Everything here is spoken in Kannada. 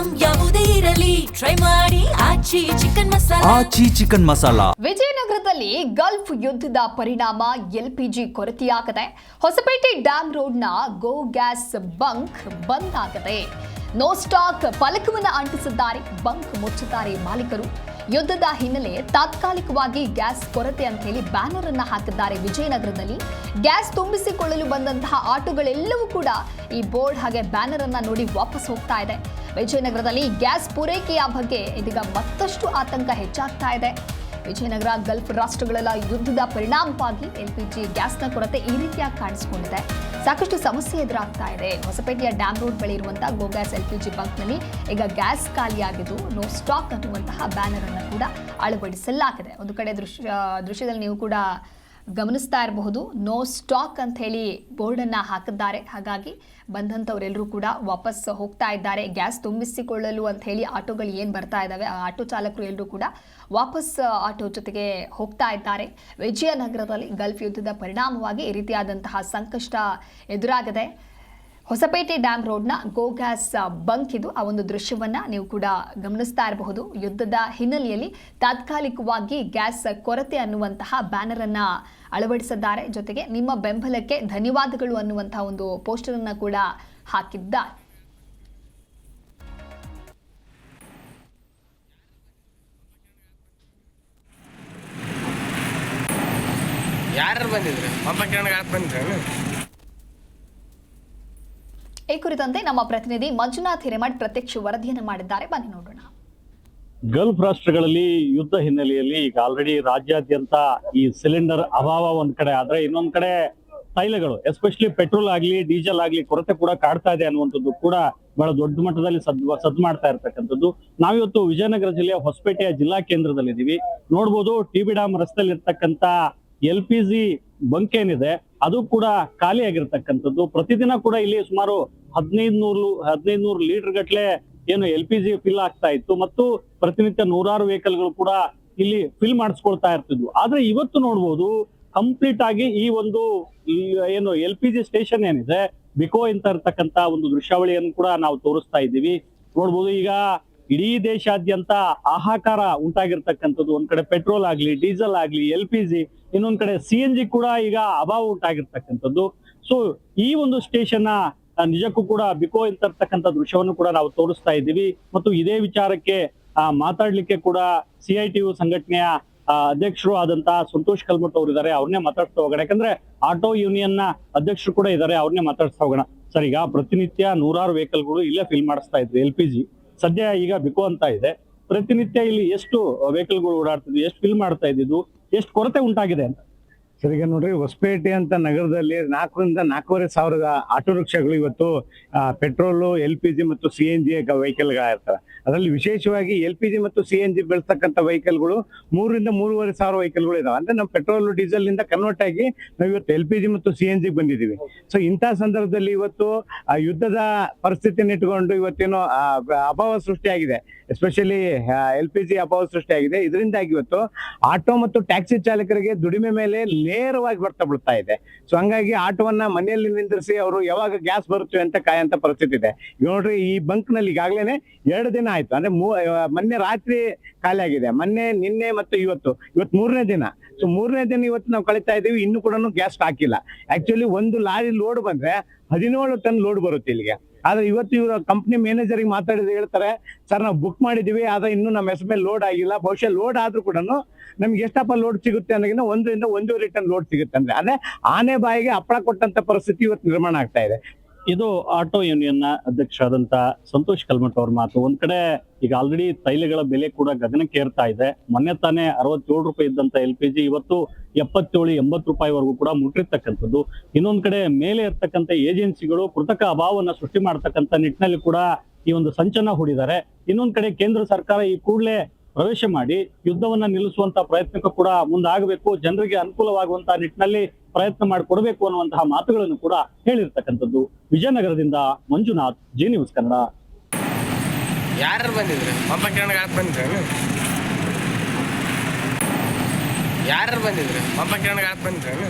ಐಟಂ ಯಾವುದೇ ಇರಲಿ ಟ್ರೈ ಮಾಡಿ ಆಚಿ ಚಿಕನ್ ಮಸಾಲಾ. ವಿಜಯನಗರದಲ್ಲಿ ಗಲ್ಫ್ ಯುದ್ಧದ ಪರಿಣಾಮ ಎಲ್ಪಿಜಿ ಕೊರತೆಯಾಗದೆ ಹೊಸಪೇಟೆ ಡ್ಯಾಮ್ ರೋಡ್ನ ಗೋ ಗ್ಯಾಸ್ ಬಂಕ್ ಬಂದ್ ಆಗದೆ. ನೋ ಸ್ಟಾಕ್ ಫಲಕವನ್ನು ಅಂಟಿಸಿದ್ದಾರೆ. ಬಂಕ್ ಮುಚ್ಚಿದ್ದಾರೆ ಮಾಲೀಕರು. ಯುದ್ಧದ ಹಿನ್ನೆಲೆ ತಾತ್ಕಾಲಿಕವಾಗಿ ಗ್ಯಾಸ್ ಕೊರತೆ ಅಂತ ಹೇಳಿ ಬ್ಯಾನರ್ ಅನ್ನ ಹಾಕಿದ್ದಾರೆ. ವಿಜಯನಗರದಲ್ಲಿ ಗ್ಯಾಸ್ ತುಂಬಿಸಿಕೊಳ್ಳಲು ಬಂದಂತಹ ಆಟೋಗಳೆಲ್ಲವೂ ಕೂಡ ಈ ಬೋರ್ಡ್ ಹಾಗೆ ಬ್ಯಾನರ್ ಅನ್ನ ನೋಡಿ ವಾಪಸ್ ಹೋಗ್ತಾ ಇದೆ. ವಿಜಯನಗರದಲ್ಲಿ ಗ್ಯಾಸ್ ಪೂರೈಕೆಯ ಬಗ್ಗೆ ಇದೀಗ ಮತ್ತಷ್ಟು ಆತಂಕ ಹೆಚ್ಚಾಗ್ತಾ ಇದೆ. ವಿಜಯನಗರ ಗಲ್ಫ್ ರಾಷ್ಟ್ರಗಳೆಲ್ಲ ಯುದ್ಧದ ಪರಿಣಾಮವಾಗಿ ಎಲ್ಪಿಜಿ ಗ್ಯಾಸ್ನ ಕೊರತೆ ಈ ರೀತಿಯಾಗಿ ಕಾಣಿಸಿಕೊಂಡಿದೆ. ಸಾಕಷ್ಟು ಸಮಸ್ಯೆ ಎದುರಾಗ್ತಾ ಇದೆ. ಹೊಸಪೇಟೆಯ ಡ್ಯಾಮ್ ರೋಡ್ ಬಳಿ ಇರುವಂತಹ ಗೋ ಗ್ಯಾಸ್ ಎಲ್ಪಿಜಿ ಬಂಕ್ನಲ್ಲಿ ಈಗ ಗ್ಯಾಸ್ ಖಾಲಿಯಾಗಿದ್ದು ನೋ ಸ್ಟಾಕ್ ಅನ್ನುವಂತಹ ಬ್ಯಾನರ್ ಅನ್ನು ಕೂಡ ಅಳವಡಿಸಲಾಗಿದೆ. ಒಂದು ಕಡೆ ದೃಶ್ಯದಲ್ಲಿ ನೀವು ಕೂಡ ಗಮನಿಸ್ತಾ ಇರಬಹುದು. ನೋ ಸ್ಟಾಕ್ ಅಂತ ಹೇಳಿ ಬೋರ್ಡನ್ನು ಹಾಕಿದ್ದಾರೆ. ಹಾಗಾಗಿ ಬಂದಂಥವರೆಲ್ಲರೂ ಕೂಡ ವಾಪಸ್ ಹೋಗ್ತಾ ಇದ್ದಾರೆ. ಗ್ಯಾಸ್ ತುಂಬಿಸಿಕೊಳ್ಳಲು ಅಂತ ಹೇಳಿ ಆಟೋಗಳು ಏನು ಬರ್ತಾ ಇದ್ದಾವೆ ಆ ಆಟೋ ಚಾಲಕರು ಎಲ್ಲರೂ ಕೂಡ ವಾಪಸ್ ಆಟೋ ಜೊತೆಗೆ ಹೋಗ್ತಾ ಇದ್ದಾರೆ. ವಿಜಯನಗರದಲ್ಲಿ ಗಲ್ಫ್ ಯುದ್ಧದ ಪರಿಣಾಮವಾಗಿ ಈ ರೀತಿಯಾದಂತಹ ಸಂಕಷ್ಟ ಎದುರಾಗಿದೆ. ಹೊಸಪೇಟೆ ಡ್ಯಾಮ್ ರೋಡ್ನ ಗೋ ಗ್ಯಾಸ್ ಬಂಕ್ ಇದು. ಆ ಒಂದು ದೃಶ್ಯವನ್ನ ನೀವು ಕೂಡ ಗಮನಿಸ್ತಾ ಇರಬಹುದು. ಯುದ್ಧದ ಹಿನ್ನೆಲೆಯಲ್ಲಿ ತಾತ್ಕಾಲಿಕವಾಗಿ ಗ್ಯಾಸ್ ಕೊರತೆ ಅನ್ನುವಂತಹ ಬ್ಯಾನರ್ ಅನ್ನ ಅಳವಡಿಸಿದ್ದಾರೆ. ಜೊತೆಗೆ ನಿಮ್ಮ ಬೆಂಬಲಕ್ಕೆ ಧನ್ಯವಾದಗಳು ಅನ್ನುವಂತಹ ಒಂದು ಪೋಸ್ಟರ್ ಅನ್ನ ಕೂಡ ಹಾಕಿದ್ದಾರೆ. ಯಾರು ಬಂದಿದ್ರು ಈ ಕುರಿತಂತೆ ನಮ್ಮ ಪ್ರತಿನಿಧಿ ಮಂಜುನಾಥ್ ಹಿರೇಮಠ್ ಪ್ರತ್ಯಕ್ಷ ವರದಿಯನ್ನು ಮಾಡಿದ್ದಾರೆ. ಬನ್ನಿ ನೋಡೋಣ. ಗಲ್ಫ್ ರಾಷ್ಟ್ರಗಳಲ್ಲಿ ಯುದ್ಧ ಹಿನ್ನೆಲೆಯಲ್ಲಿ ಈಗ ಆಲ್ರೆಡಿ ರಾಜ್ಯಾದ್ಯಂತ ಈ ಸಿಲಿಂಡರ್ ಅಭಾವ ಒಂದ್ ಕಡೆ ಆದ್ರೆ ಇನ್ನೊಂದ್ ಕಡೆ ತೈಲಗಳು ಎಸ್ಪೆಷಲಿ ಪೆಟ್ರೋಲ್ ಆಗ್ಲಿ ಡೀಸೆಲ್ ಆಗ್ಲಿ ಕೊರತೆ ಕೂಡ ಕಾಡ್ತಾ ಇದೆ ಅನ್ನುವಂಥದ್ದು ಕೂಡ ಬಹಳ ದೊಡ್ಡ ಮಟ್ಟದಲ್ಲಿ ಸದ್ ಮಾಡ್ತಾ ಇರ್ತಕ್ಕಂಥದ್ದು. ನಾವಿವತ್ತು ವಿಜಯನಗರ ಜಿಲ್ಲೆಯ ಹೊಸಪೇಟೆಯ ಜಿಲ್ಲಾ ಕೇಂದ್ರದಲ್ಲಿ ಇದೀವಿ. ನೋಡ್ಬೋದು ಟಿ.ಬಿ. ಡ್ಯಾಮ್ ರಸ್ತೆಯಲ್ಲಿ ಇರ್ತಕ್ಕಂಥ LPG ಬಂಕ್ ಏನಿದೆ ಅದು ಕೂಡ ಖಾಲಿ ಆಗಿರ್ತಕ್ಕಂಥದ್ದು. ಪ್ರತಿದಿನ ಕೂಡ ಇಲ್ಲಿ ಸುಮಾರು 1500 ಲೀಟರ್ ಗಟ್ಲೆ ಏನು LPG ಫಿಲ್ ಆಗ್ತಾ ಇತ್ತು ಮತ್ತು ಪ್ರತಿನಿತ್ಯ ನೂರಾರು ವೆಹಿಕಲ್ಗಳು ಕೂಡ ಇಲ್ಲಿ ಫಿಲ್ ಮಾಡಿಸ್ಕೊಳ್ತಾ ಇರ್ತಿದ್ವು. ಆದ್ರೆ ಇವತ್ತು ನೋಡ್ಬೋದು ಕಂಪ್ಲೀಟ್ ಆಗಿ ಈ ಒಂದು ಏನು LPG ಸ್ಟೇಷನ್ ಏನಿದೆ ಬಿಕೋ ಅಂತ ಇರ್ತಕ್ಕಂಥ ಒಂದು ದೃಶ್ಯಾವಳಿಯನ್ನು ಕೂಡ ನಾವು ತೋರಿಸ್ತಾ ಇದ್ದೀವಿ. ನೋಡ್ಬೋದು ಈಗ ಇಡೀ ದೇಶಾದ್ಯಂತ ಹಾಹಾಕಾರ ಉಂಟಾಗಿರ್ತಕ್ಕಂಥದ್ದು. ಒಂದ್ ಕಡೆ ಪೆಟ್ರೋಲ್ ಆಗ್ಲಿ ಡೀಸೆಲ್ ಆಗ್ಲಿ LPG, ಇನ್ನೊಂದ್ ಕಡೆ CNG ಕೂಡ ಈಗ ಅಭಾವ ಉಂಟಾಗಿರ್ತಕ್ಕಂಥದ್ದು. ಸೊ ಈ ಒಂದು ಸ್ಟೇಷನ್ ನಿಜಕ್ಕೂ ಕೂಡ ಬಿಕೋ ಅಂತ ಇರ್ತಕ್ಕಂಥ ದೃಶ್ಯವನ್ನು ಕೂಡ ನಾವು ತೋರಿಸ್ತಾ ಇದ್ದೀವಿ. ಮತ್ತು ಇದೇ ವಿಚಾರಕ್ಕೆ ಮಾತಾಡ್ಲಿಕ್ಕೆ ಕೂಡ CITU ಸಂಘಟನೆಯ ಅಧ್ಯಕ್ಷರು ಆದಂತಹ ಸಂತೋಷ್ ಕಲ್ಮಠ್ ಅವರು ಇದ್ದಾರೆ. ಅವ್ರನ್ನೇ ಮಾತಾಡ್ತಾ ಹೋಗೋಣ. ಯಾಕಂದ್ರೆ ಆಟೋ ಯೂನಿಯನ್ ನ ಅಧ್ಯಕ್ಷರು ಕೂಡ ಇದ್ದಾರೆ. ಅವ್ರನ್ನೇ ಮಾತಾಡ್ತಾ ಹೋಗೋಣ. ಸರ್, ಈಗ ಪ್ರತಿನಿತ್ಯ ನೂರಾರು ವೆಹಿಕಲ್ಗಳು ಇಲ್ಲೇ ಫಿಲ್ ಮಾಡಿಸ್ತಾ ಇದ್ರು LPG. ಸದ್ಯ ಈಗ ಬಿಕೋ ಅಂತ ಇದೆ. ಪ್ರತಿನಿತ್ಯ ಇಲ್ಲಿ ಎಷ್ಟು ವೆಹಿಕಲ್ಗಳು ಓಡಾಡ್ತಿದ್ವಿ, ಎಷ್ಟು ಫಿಲ್ ಮಾಡ್ತಾ ಇದ್ದಿದ್ದು, ಎಷ್ಟು ಕೊರತೆ ಉಂಟಾಗಿದೆ ಅಂತ? ಸರ್, ಈಗ ನೋಡ್ರಿ ಹೊಸಪೇಟೆ ಅಂತ ನಗರದಲ್ಲಿ 4ರಿಂದ 4,500 ಆಟೋ ರಿಕ್ಷಾಗಳು ಇವತ್ತು ಪೆಟ್ರೋಲು LPG ಮತ್ತು CNG ವೆಹಿಕಲ್ಗಳಿರ್ತವೆ. ಅದರಲ್ಲಿ ವಿಶೇಷವಾಗಿ LPG ಮತ್ತು CNG ಬೆಳೆಸ್ತಕ್ಕಂಥ ವೆಹಿಕಲ್ಗಳು 3ರಿಂದ 3,500 ವೆಹಿಕಲ್ಗಳು ಇದಾವೆ. ಅಂದ್ರೆ ನಾವು ಪೆಟ್ರೋಲ್ ಡೀಸೆಲ್ ನಿಂದ ಕನ್ವರ್ಟ್ ಆಗಿ ನಾವು ಇವತ್ತು LPG ಮತ್ತು CNG ಬಂದಿದ್ದೀವಿ. ಸೊ ಇಂಥ ಸಂದರ್ಭದಲ್ಲಿ ಇವತ್ತು ಯುದ್ಧದ ಪರಿಸ್ಥಿತಿಯನ್ನು ಇಟ್ಕೊಂಡು ಇವತ್ತೇನೋ ಅಭಾವ ಸೃಷ್ಟಿಯಾಗಿದೆ. ಎಸ್ಪೆಷಲಿ LPG ಅಭಾವ ಸೃಷ್ಟಿಯಾಗಿದೆ. ಇದರಿಂದಾಗಿ ಇವತ್ತು ಆಟೋ ಮತ್ತು ಟ್ಯಾಕ್ಸಿ ಚಾಲಕರಿಗೆ ದುಡಿಮೆ ಮೇಲೆ ನೇರವಾಗಿ ಬರ್ತಾ ಬಿಡ್ತಾ ಇದೆ. ಸೊ ಹಂಗಾಗಿ ಆಟೋವನ್ನ ಮನೆಯಲ್ಲಿ ನಿಂದಿರಿಸಿ ಅವರು ಯಾವಾಗ ಗ್ಯಾಸ್ ಬರುತ್ತೆ ಅಂತ ಕಾಯಂತ ಪರಿಸ್ಥಿತಿ ಇದೆ. ನೋಡ್ರಿ, ಈ ಬಂಕ್ ನಲ್ಲಿ ಈಗಾಗಲೇ 2 ದಿನ ಆಯ್ತು. ಅಂದ್ರೆ ಮೊನ್ನೆ ರಾತ್ರಿ ಖಾಲಿ ಆಗಿದೆ. ನಿನ್ನೆ ಮತ್ತು ಇವತ್ತು 3ನೇ ದಿನ. ಸೊ 3ನೇ ದಿನ ಇವತ್ತು ನಾವು ಕಳೀತಾ ಇದೀವಿ. ಇನ್ನು ಕೂಡ ಗ್ಯಾಸ್ ಸ್ಟಾಕ್ ಇಲ್ಲ. ಆಕ್ಚುಲಿ ಒಂದು ಲಾರಿ ಲೋಡ್ ಬಂದ್ರೆ 17 ಟನ್ ಲೋಡ್ ಬರುತ್ತೆ ಇಲ್ಲಿಗೆ. ಆದ್ರೆ ಇವತ್ತು ಇವರು ಕಂಪ್ನಿ ಮ್ಯಾನೇಜರ್ಗೆ ಮಾತಾಡಿದ್ರೆ ಹೇಳ್ತಾರೆ, ಸರ್ ನಾವು ಬುಕ್ ಮಾಡಿದೀವಿ ಆದ್ರೆ ಇನ್ನು ನಮ್ಮ ಹೆಸರು ಮೇಲೆ ಲೋಡ್ ಆಗಿಲ್ಲ. ಬಹುಶಃ ಲೋಡ್ ಆದ್ರೂ ಕೂಡ ನಮ್ಗೆ ಎಷ್ಟಪ್ಪ ಲೋಡ್ ಸಿಗುತ್ತೆ ಅನ್ನೋದನ್ನ 1ರಿಂದ 1.5 ಟನ್ ಲೋಡ್ ಸಿಗುತ್ತೆ. ಅಂದ್ರೆ ಆನೆ ಬಾಯಿಗೆ ಹಪ್ಪಳ ಕೊಟ್ಟಂತ ಪರಿಸ್ಥಿತಿ ಇವತ್ತು ನಿರ್ಮಾಣ ಆಗ್ತಾ ಇದೆ. ಇದು ಆಟೋ ಯೂನಿಯನ್ ನ ಅಧ್ಯಕ್ಷರಾದಂತ ಸಂತೋಷ್ ಕಲ್ಮಠ್ ಅವ್ರ ಮಾತು. ಒಂದ್ ಕಡೆ ಈಗ ಆಲ್ರೆಡಿ ತೈಲಗಳ ಬೆಲೆ ಕೂಡ ಗಗನಕ್ಕೆ ಏರ್ತಾ ಇದೆ. ಮೊನ್ನೆ ತಾನೇ 67 ರೂಪಾಯಿ ಇದ್ದಂತ LPG ಇವತ್ತು 77-80 ರೂಪಾಯಿವರೆಗೂ ಕೂಡ ಮುಟ್ಟಿರ್ತಕ್ಕಂಥದ್ದು. ಇನ್ನೊಂದ್ ಕಡೆ ಮೇಲೆ ಇರ್ತಕ್ಕಂಥ ಏಜೆನ್ಸಿಗಳು ಕೃತಕ ಅಭಾವವನ್ನ ಸೃಷ್ಟಿ ಮಾಡ್ತಕ್ಕಂಥ ನಿಟ್ಟಿನಲ್ಲಿ ಕೂಡ ಈ ಒಂದು ಸಂಚಲನ ಹೂಡಿದ್ದಾರೆ. ಇನ್ನೊಂದ್ ಕಡೆ ಕೇಂದ್ರ ಸರ್ಕಾರ ಈ ಕೂಡಲೇ ಪ್ರವೇಶ ಮಾಡಿ ಯುದ್ಧವನ್ನ ನಿಲ್ಲಿಸುವಂತ ಪ್ರಯತ್ನಕ್ಕೂ ಕೂಡ ಮುಂದಾಗಬೇಕು, ಜನರಿಗೆ ಅನುಕೂಲವಾಗುವಂತಹ ನಿಟ್ಟಿನಲ್ಲಿ ಪ್ರಯತ್ನ ಮಾಡಿಕೊಡ್ಬೇಕು ಅನ್ನುವಂತಹ ಮಾತುಗಳನ್ನು ಕೂಡ ಹೇಳಿರ್ತಕ್ಕಂಥದ್ದು. ವಿಜಯನಗರದಿಂದ ಮಂಜುನಾಥ್, ಜಿ ನ್ಯೂಸ್ ಕನ್ನಡ. ಯಾರು ಬಂದಿದ್ರು? ಯಾರು ಬಂದಿದ್ರು?